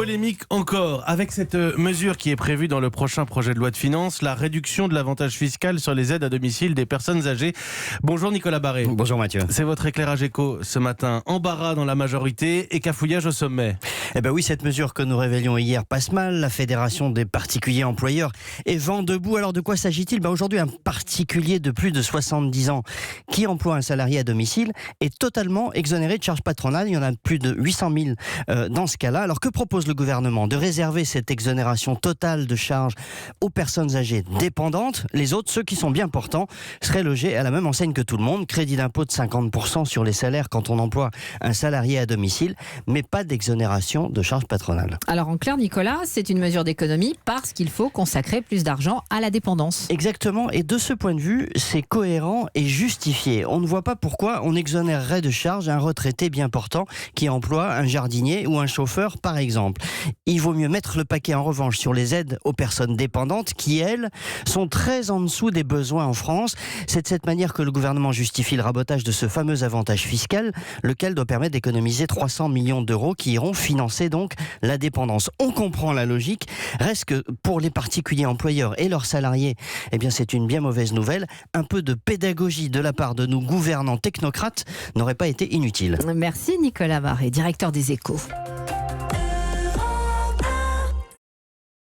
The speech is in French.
Polémique encore, avec cette mesure qui est prévue dans le prochain projet de loi de finances, la réduction de l'avantage fiscal sur les aides à domicile des personnes âgées. Bonjour Nicolas Barré. Bonjour Mathieu. C'est votre éclairage éco ce matin. Embarras dans la majorité et cafouillage au sommet. Eh ben oui, cette mesure que nous révélions hier passe mal. La Fédération des particuliers employeurs est vent debout. Alors de quoi s'agit-il ? Aujourd'hui, un particulier de plus de 70 ans qui emploie un salarié à domicile est totalement exonéré de charges patronales. Il y en a plus de 800 000 dans ce cas-là. Alors que propose le gouvernement ? De réserver cette exonération totale de charges aux personnes âgées dépendantes. Les autres, ceux qui sont bien portants, seraient logés à la même enseigne que tout le monde. Crédit d'impôt de 50% sur les salaires quand on emploie un salarié à domicile, mais pas d'exonération de charges patronales. Alors en clair, Nicolas, c'est une mesure d'économie parce qu'il faut consacrer plus d'argent à la dépendance. Exactement, et de ce point de vue, c'est cohérent et justifié. On ne voit pas pourquoi on exonérerait de charges un retraité bien portant qui emploie un jardinier ou un chauffeur, par exemple. Il vaut mieux mettre le paquet en revanche sur les aides aux personnes dépendantes qui, elles, sont très en dessous des besoins en France. C'est de cette manière que le gouvernement justifie le rabotage de ce fameux avantage fiscal, lequel doit permettre d'économiser 300 millions d'euros qui iront financer donc la dépendance. On comprend la logique, reste que pour les particuliers employeurs et leurs salariés, eh bien c'est une bien mauvaise nouvelle. Un peu de pédagogie de la part de nos gouvernants technocrates n'aurait pas été inutile. Merci Nicolas Barré, directeur des Échos.